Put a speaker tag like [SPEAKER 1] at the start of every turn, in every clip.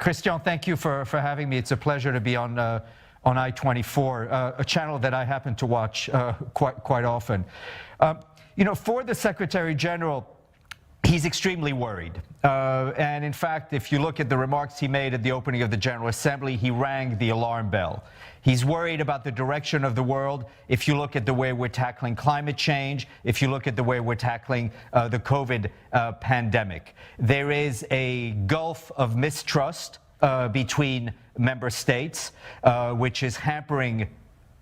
[SPEAKER 1] Christian, thank you for having me. It's a pleasure to be on I-24, a channel that I happen to watch quite often. For the Secretary General, he's extremely worried. And in fact, if you look at the remarks he made at the opening of the General Assembly, he rang the alarm bell. He's worried about the direction of the world. If you look at the way we're tackling climate change, if you look at the way we're tackling the COVID pandemic, there is a gulf of mistrust between member states, which is hampering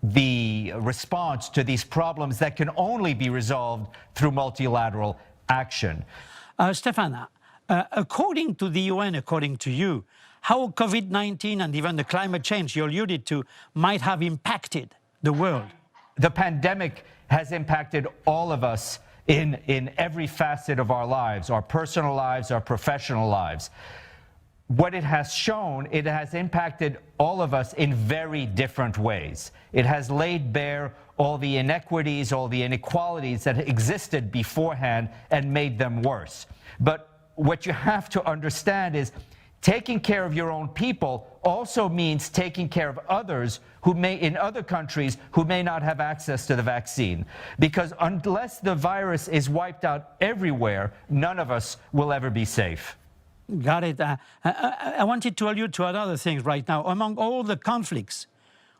[SPEAKER 1] the response to these problems that can only be resolved through multilateral action.
[SPEAKER 2] Stephane, according to the UN, according to you, how COVID-19 and even the climate change you alluded to might have impacted the world?
[SPEAKER 1] The pandemic has impacted all of us in every facet of our lives, our personal lives, our professional lives. What it has shown, it has impacted all of us in very different ways. It has laid bare all the inequities, all the inequalities that existed beforehand and made them worse. But what you have to understand is taking care of your own people also means taking care of others who may, in other countries, who may not have access to the vaccine. Because unless the virus is wiped out everywhere, none of us will ever be safe.
[SPEAKER 2] Got it. I wanted to allude to another thing right now. Among all the conflicts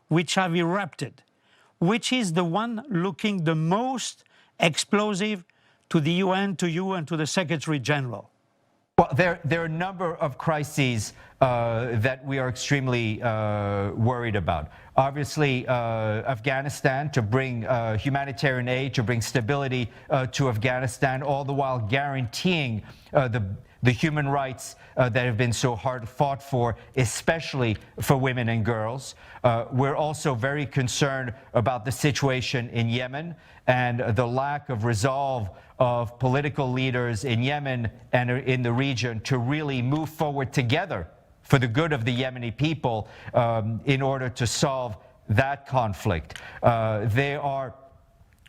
[SPEAKER 2] which have erupted, which is the one looking the most explosive to the UN, to you, and to the Secretary General?
[SPEAKER 1] Well, there are a number of crises that we are extremely worried about. Obviously, Afghanistan, to bring humanitarian aid, to bring stability to Afghanistan, all the while guaranteeing the human rights that have been so hard fought for, especially for women and girls. We're also very concerned about the situation in Yemen and the lack of resolve of political leaders in Yemen and in the region to really move forward together for the good of the Yemeni people in order to solve that conflict. There are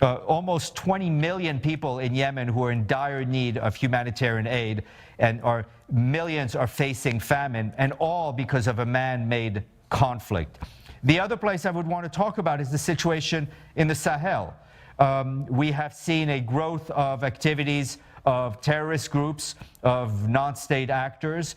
[SPEAKER 1] almost 20 million people in Yemen who are in dire need of humanitarian aid, and millions are facing famine, and all because of a man-made conflict. The other place I would want to talk about is the situation in the Sahel. We have seen a growth of activities of terrorist groups, of non-state actors,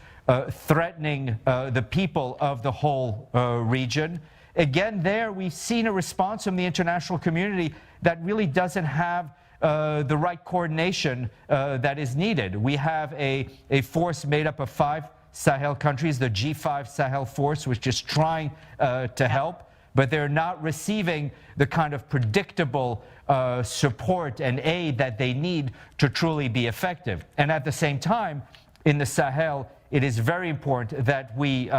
[SPEAKER 1] threatening the people of the whole region. Again, there we've seen a response from the international community that really doesn't have the right coordination that is needed. We have a force made up of 5 Sahel countries, the G5 Sahel force, which is trying to help, but they're not receiving the kind of predictable support and aid that they need to truly be effective. And at the same time, in the Sahel, it is very important that we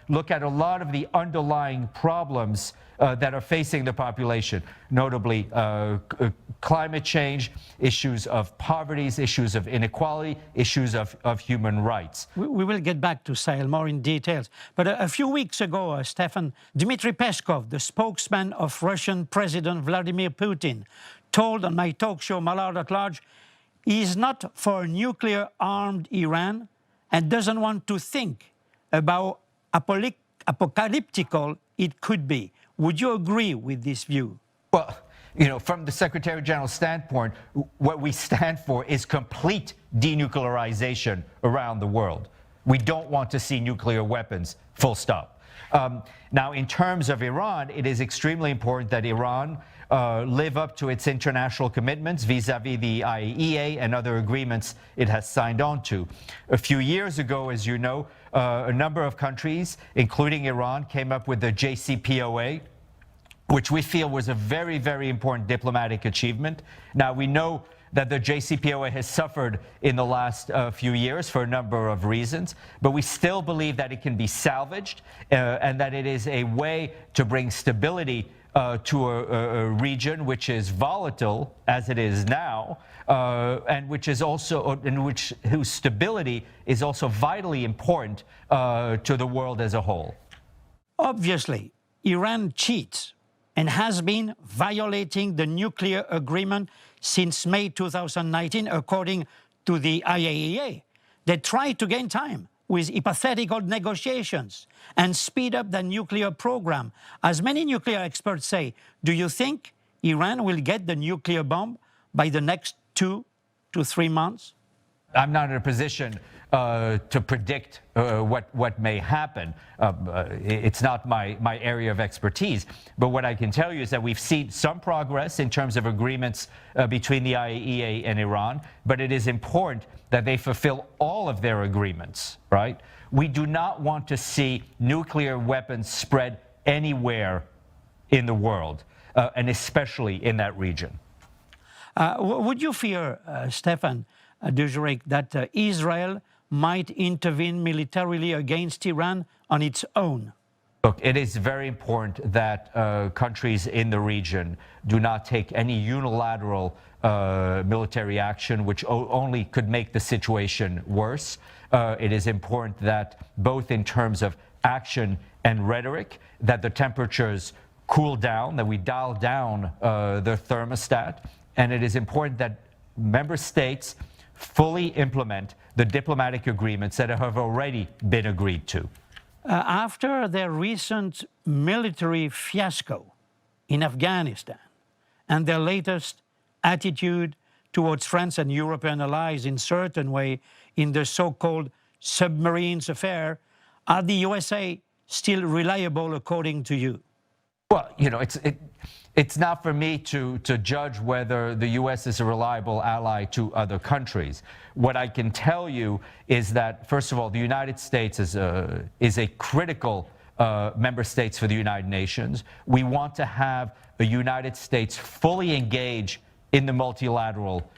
[SPEAKER 1] look at a lot of the underlying problems that are facing the population, notably climate change, issues of poverty, issues of inequality, issues of human rights.
[SPEAKER 2] We will get back to Sahel more in details. But a few weeks ago, Stephane, Dmitry Peskov, the spokesman of Russian President Vladimir Putin, told on my talk show, Malard at Large, he is not for a nuclear-armed Iran and doesn't want to think about apocalyptical it could be. Would you agree with this view?
[SPEAKER 1] Well, from the Secretary General's standpoint, what we stand for is complete denuclearization around the world. We don't want to see nuclear weapons, full stop. Now, in terms of Iran, it is extremely important that Iran live up to its international commitments vis-à-vis the IAEA and other agreements it has signed on to. A few years ago, as you know, a number of countries, including Iran, came up with the JCPOA, which we feel was a very, very important diplomatic achievement. Now, we know that the JCPOA has suffered in the last few years for a number of reasons, but we still believe that it can be salvaged and that it is a way to bring stability to a region which is volatile as it is now, and which is also whose stability is also vitally important to the world as a whole.
[SPEAKER 2] Obviously, Iran cheats and has been violating the nuclear agreement since May 2019, according to the IAEA. They tried to gain time with hypothetical negotiations and speed up the nuclear program. As many nuclear experts say, do you think Iran will get the nuclear bomb by the next 2 to 3 months?
[SPEAKER 1] I'm not in a position to predict what may happen. It's not my area of expertise. But what I can tell you is that we've seen some progress in terms of agreements between the IAEA and Iran, but it is important that they fulfill all of their agreements, right? We do not want to see nuclear weapons spread anywhere in the world, and especially in that region.
[SPEAKER 2] Would you fear, Stephane Dujarric, that Israel might intervene militarily against Iran on its own?
[SPEAKER 1] Look, it is very important that countries in the region do not take any unilateral military action, which only could make the situation worse. It is important that both in terms of action and rhetoric, that the temperatures cool down, that we dial down the thermostat, and it is important that member states fully implement the diplomatic agreements that have already been agreed to.
[SPEAKER 2] After their recent military fiasco in Afghanistan and their latest attitude towards France and European allies in certain way in the so-called submarines affair, are the USA still reliable according to you?
[SPEAKER 1] Well, you know, it's not for me to judge whether the U.S. is a reliable ally to other countries. What I can tell you is that, first of all, the United States is a critical member state for the United Nations. We want to have the United States fully engage in the multilateral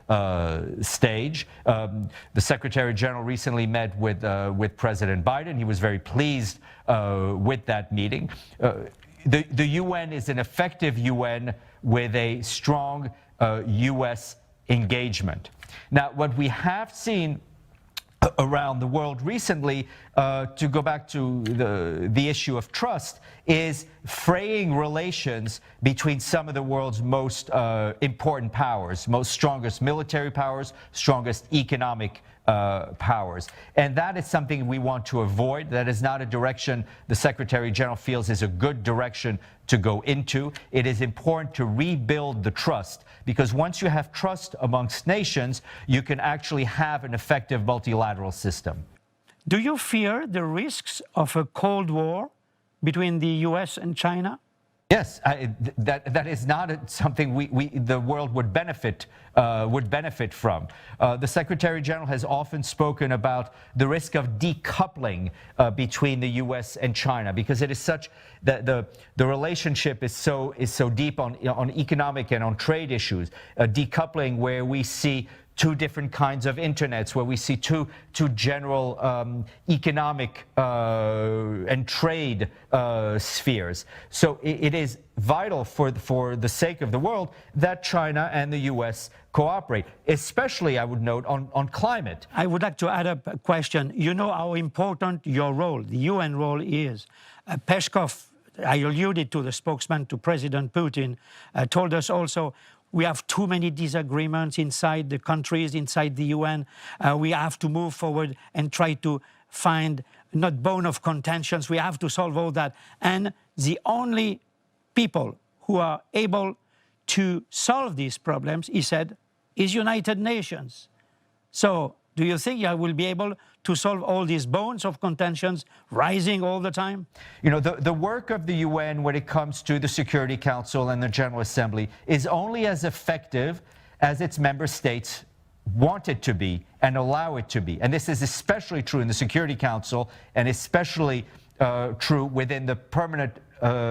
[SPEAKER 1] stage. The Secretary General recently met with President Biden. He was very pleased with that meeting. The UN is an effective UN with a strong U.S. engagement. Now, what we have seen around the world recently, to go back to the issue of trust, is fraying relations between some of the world's most important powers, strongest military powers, strongest economic powers. And that is something we want to avoid. That is not a direction the Secretary General feels is a good direction to go into. It is important to rebuild the trust, because once you have trust amongst nations, you can actually have an effective multilateral system.
[SPEAKER 2] Do you fear the risks of a Cold War between the US and China?
[SPEAKER 1] Yes, that is not something the world would benefit from. The Secretary General has often spoken about the risk of decoupling between the U.S. and China, because it is such that the relationship is so deep on economic and on trade issues. Decoupling where we see two different kinds of internets, where we see two general economic and trade spheres. So it is vital for the sake of the world that China and the U.S. cooperate, especially, I would note, on climate.
[SPEAKER 2] I would like to add up a question. You know how important your role, the UN role, is. Peskov, I alluded to, the spokesman to President Putin, told us also, we have too many disagreements inside the countries, inside the UN. We have to move forward and try to find not bone of contentions. We have to solve all that. And the only people who are able to solve these problems, he said, is United Nations. So do you think I will be able to solve all these bones of contentions rising all the time?
[SPEAKER 1] You know, the work of the UN when it comes to the Security Council and the General Assembly is only as effective as its member states want it to be and allow it to be. And this is especially true in the Security Council, and especially true within the permanent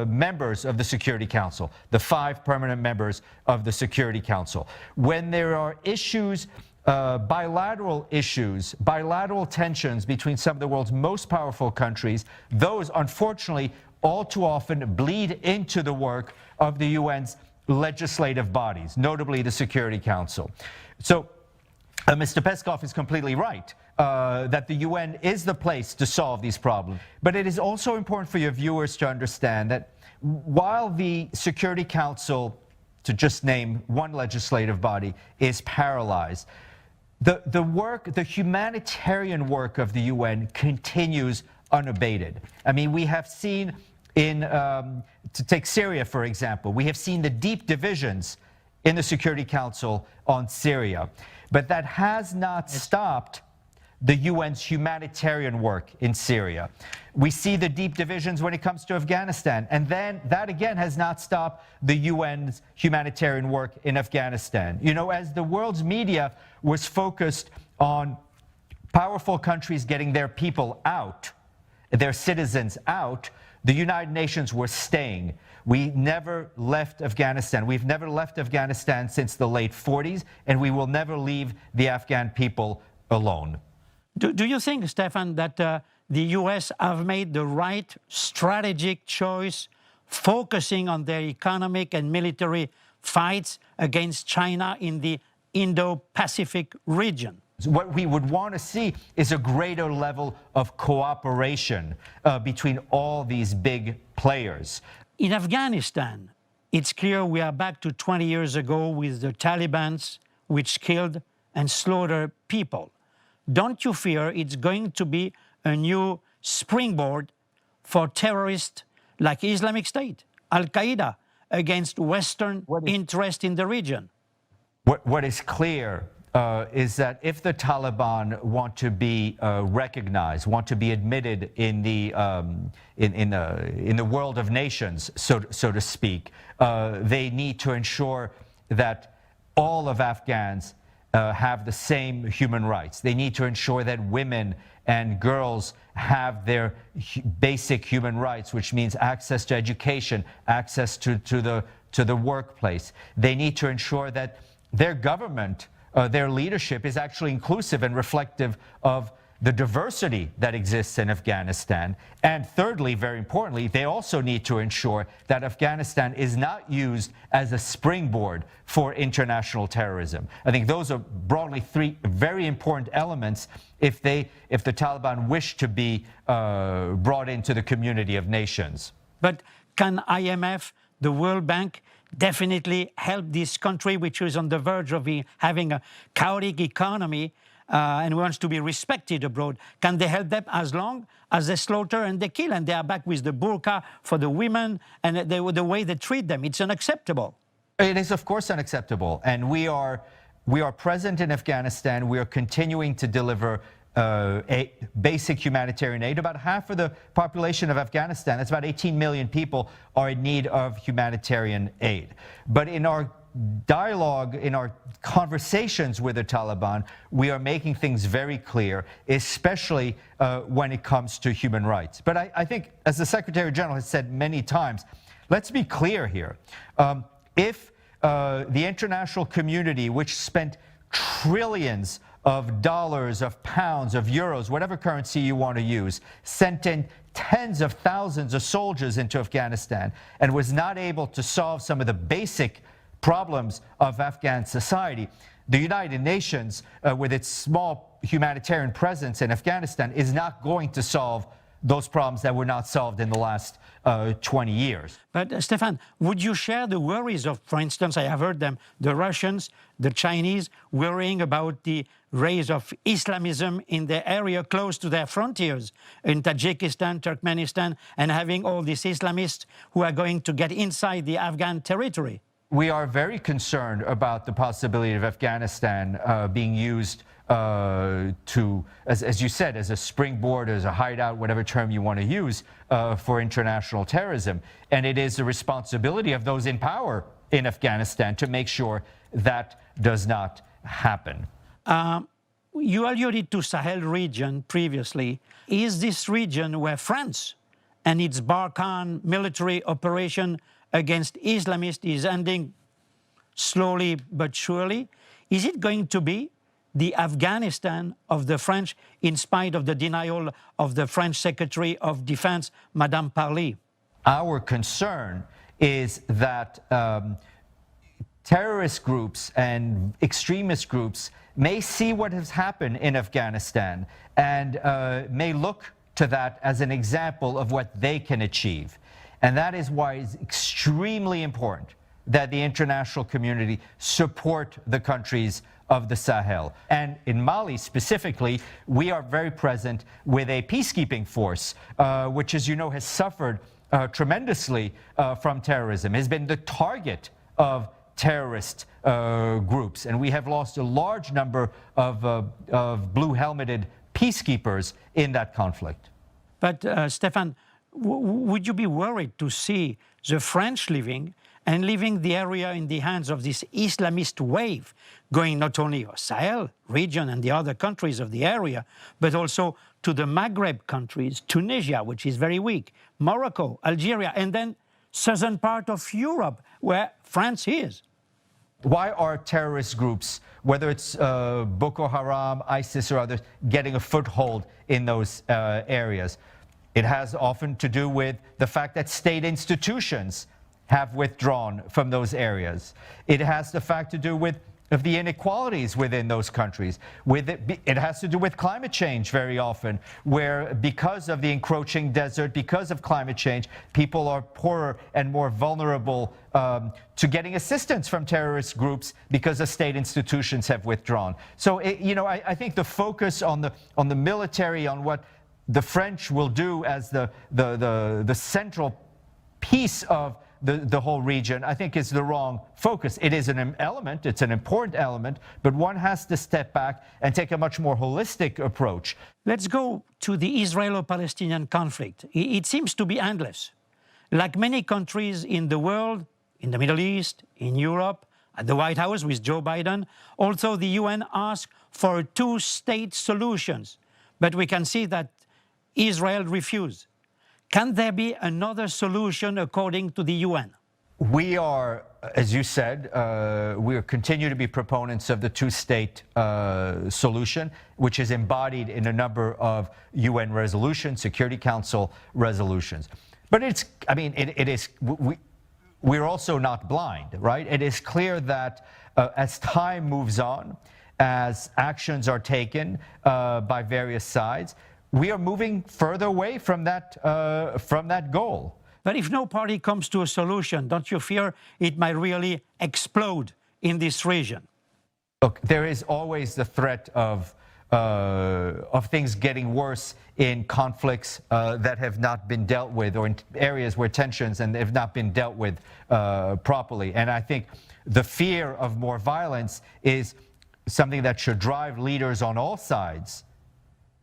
[SPEAKER 1] members of the Security Council, the 5 permanent members of the Security Council. When there are issues, bilateral issues, bilateral tensions between some of the world's most powerful countries, those, unfortunately, all too often bleed into the work of the UN's legislative bodies, notably the Security Council. So Mr. Peskov is completely right that the UN is the place to solve these problems. But it is also important for your viewers to understand that while the Security Council, to just name one legislative body, is paralyzed, The humanitarian work of the UN continues unabated. I mean, we have seen to take Syria, for example, we have seen the deep divisions in the Security Council on Syria, but that has not stopped the UN's humanitarian work in Syria. We see the deep divisions when it comes to Afghanistan, and then that again has not stopped the UN's humanitarian work in Afghanistan. You know, as the world's media was focused on powerful countries getting their people out, their citizens out, the United Nations were staying. We never left Afghanistan. We've never left Afghanistan since the late 40s, and we will never leave the Afghan people alone.
[SPEAKER 2] Do you think, Stephane, that the US have made the right strategic choice, focusing on their economic and military fights against China in the Indo-Pacific region?
[SPEAKER 1] What we would want to see is a greater level of cooperation between all these big players.
[SPEAKER 2] In Afghanistan, it's clear we are back to 20 years ago with the Taliban, which killed and slaughtered people. Don't you fear it's going to be a new springboard for terrorists like Islamic State, Al-Qaeda, against Western interest in the region?
[SPEAKER 1] What is clear is that if the Taliban want to be recognized, want to be admitted in the world of nations, so to speak, they need to ensure that all of Afghans have the same human rights. They need to ensure that women and girls have their basic human rights, which means access to education, access to the workplace. They need to ensure that their government, their leadership is actually inclusive and reflective of the diversity that exists in Afghanistan. And thirdly, very importantly, they also need to ensure that Afghanistan is not used as a springboard for international terrorism. I think those are broadly three very important elements if the Taliban wish to be brought into the community of nations.
[SPEAKER 2] But can IMF, the World Bank, definitely help this country, which is on the verge of having a chaotic economy and wants to be respected abroad? Can they help them as long as they slaughter and they kill and they are back with the burqa for the women and the way they treat them? It's unacceptable.
[SPEAKER 1] It is, of course, unacceptable. And we are present in Afghanistan. We are continuing to deliver basic humanitarian aid. About half of the population of Afghanistan, that's about 18 million people, are in need of humanitarian aid. But in our dialogue, in our conversations with the Taliban, we are making things very clear, especially when it comes to human rights. But I think, as the Secretary General has said many times, let's be clear here. If the international community, which spent trillions of dollars, of pounds, of euros, whatever currency you want to use, sent in tens of thousands of soldiers into Afghanistan and was not able to solve some of the basic problems of Afghan society, the United Nations, with its small humanitarian presence in Afghanistan, is not going to solve those problems that were not solved in the last 20 years.
[SPEAKER 2] But Stephane, would you share the worries of, for instance, I have heard them, the Russians, the Chinese, worrying about the rise of Islamism in the area close to their frontiers, in Tajikistan, Turkmenistan, and having all these Islamists who are going to get inside the Afghan territory?
[SPEAKER 1] We are very concerned about the possibility of Afghanistan being used as you said, as a springboard, as a hideout, whatever term you want to use, for international terrorism. And it is the responsibility of those in power in Afghanistan to make sure that does not happen.
[SPEAKER 2] You alluded to Sahel region previously. Is this region where France and its Barkhane military operation against Islamists is ending slowly but surely? Is it going to be the Afghanistan of the French, in spite of the denial of the French Secretary of Defense, Madame Parly?
[SPEAKER 1] Our concern is that terrorist groups and extremist groups may see what has happened in Afghanistan and may look to that as an example of what they can achieve. And that is why it's extremely important that the international community support the countries of the Sahel. And in Mali specifically, we are very present with a peacekeeping force, which, as you know, has suffered tremendously from terrorism, has been the target of terrorist groups. And we have lost a large number of blue-helmeted peacekeepers in that conflict.
[SPEAKER 2] But, Stephane, would you be worried to see the French leaving the area in the hands of this Islamist wave, going not only to Sahel region and the other countries of the area, but also to the Maghreb countries, Tunisia, which is very weak, Morocco, Algeria, and then southern part of Europe, where France is?
[SPEAKER 1] Why are terrorist groups, whether it's Boko Haram, ISIS, or others, getting a foothold in those areas? It has often to do with the fact that state institutions have withdrawn from those areas. It has the fact to do with the inequalities within those countries. It has to do with climate change very often, where because of the encroaching desert, because of climate change, people are poorer and more vulnerable to getting assistance from terrorist groups because the state institutions have withdrawn. So, I think the focus on the military, on what the French will do as the central piece of the whole region, I think is the wrong focus. It is an element, it's an important element, but one has to step back and take a much more holistic approach.
[SPEAKER 2] Let's go to the Israelo-Palestinian conflict. It seems to be endless. Like many countries in the world, in the Middle East, in Europe, at the White House with Joe Biden, also the UN asked for two-state solutions. But we can see that Israel refused. Can there be another solution according to the UN?
[SPEAKER 1] We are, as you said, we continue to be proponents of the two-state solution, which is embodied in a number of UN resolutions, Security Council resolutions. But we're also not blind, right? It is clear that as time moves on, as actions are taken by various sides, we are moving further away from that goal.
[SPEAKER 2] But if no party comes to a solution, don't you fear it might really explode in this region?
[SPEAKER 1] Look, there is always the threat of things getting worse in conflicts that have not been dealt with, or in areas where tensions and have not been dealt with properly. And I think the fear of more violence is something that should drive leaders on all sides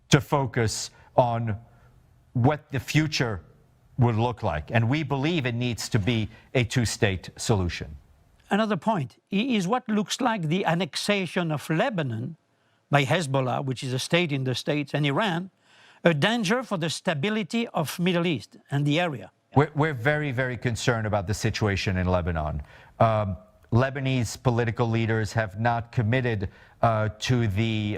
[SPEAKER 1] to focus on what the future would look like. And we believe it needs to be a two-state solution.
[SPEAKER 2] Another point is what looks like the annexation of Lebanon by Hezbollah, which is a state in the States, and Iran, a danger for the stability of Middle East and the area.
[SPEAKER 1] We're very, very concerned about the situation in Lebanon. Lebanese political leaders have not committed to the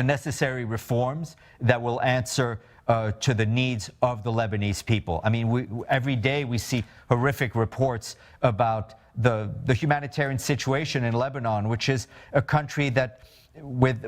[SPEAKER 1] necessary reforms that will answer to the needs of the Lebanese people. I mean, every day we see horrific reports about the humanitarian situation in Lebanon, which is a country that, with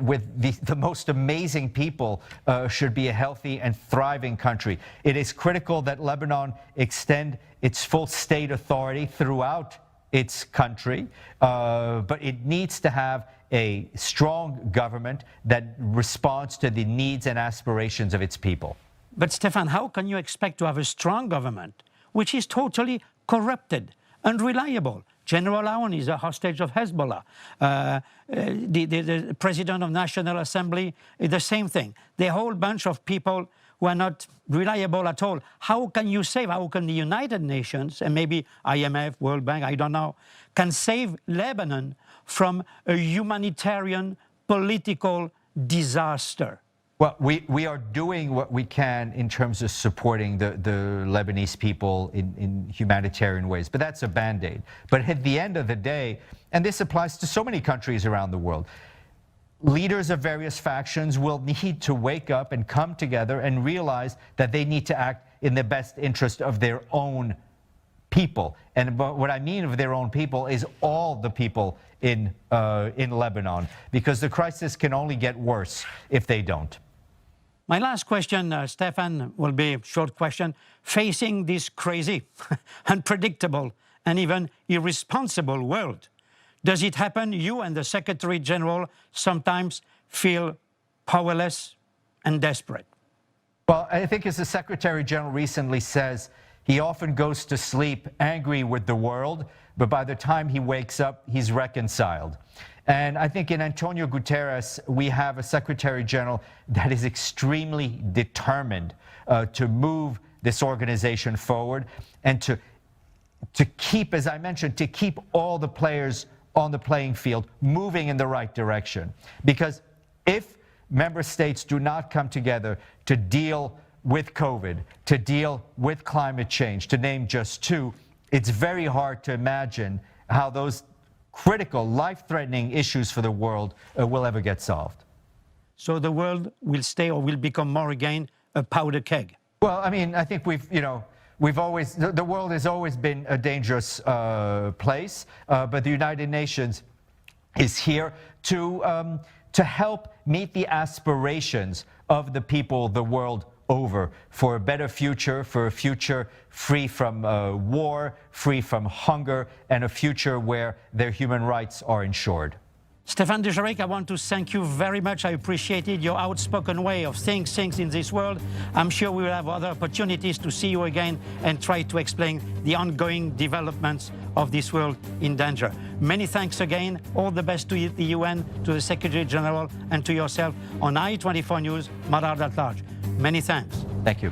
[SPEAKER 1] the most amazing people, should be a healthy and thriving country. It is critical that Lebanon extend its full state authority throughout its country, but it needs to have a strong government that responds to the needs and aspirations of its people.
[SPEAKER 2] But Stephane, how can you expect to have a strong government which is totally corrupted, unreliable? General Aoun is a hostage of Hezbollah. The president of National Assembly is the same thing. The whole bunch of people who are not reliable at all. How can you save, how can the United Nations, and maybe IMF, World Bank, I don't know, can save Lebanon from a humanitarian political disaster?
[SPEAKER 1] Well, we are doing what we can in terms of supporting the Lebanese people in humanitarian ways, but that's a Band-Aid. But at the end of the day, and this applies to so many countries around the world, leaders of various factions will need to wake up and come together and realize that they need to act in the best interest of their own people. And what I mean of their own people is all the people in Lebanon, because the crisis can only get worse if they don't.
[SPEAKER 2] My last question, Stephane, will be a short question. Facing this crazy, unpredictable, and even irresponsible world. Does it happen you and the Secretary General sometimes feel powerless and desperate?
[SPEAKER 1] Well, I think as the Secretary General recently says, he often goes to sleep angry with the world, but by the time he wakes up, he's reconciled. And I think in Antonio Guterres, we have a Secretary General that is extremely determined to move this organization forward and to keep, as I mentioned, to keep all the players on the playing field moving in the right direction. Because if member states do not come together to deal with COVID, to deal with climate change, to name just two, it's very hard to imagine how those critical, life-threatening issues for the world will ever get solved.
[SPEAKER 2] So the world will stay or will become more again a powder keg?
[SPEAKER 1] Well, I mean, I think the world has always been a dangerous place, but the United Nations is here to help meet the aspirations of the people the world over for a better future, for a future free from war, free from hunger, and a future where their human rights are ensured.
[SPEAKER 2] Stephane Dujarric, I want to thank you very much. I appreciated your outspoken way of seeing things in this world. I'm sure we will have other opportunities to see you again and try to explain the ongoing developments of this world in danger. Many thanks again. All the best to the UN, to the Secretary General, and to yourself. On I24 News, Malard at Large. Many thanks.
[SPEAKER 1] Thank you.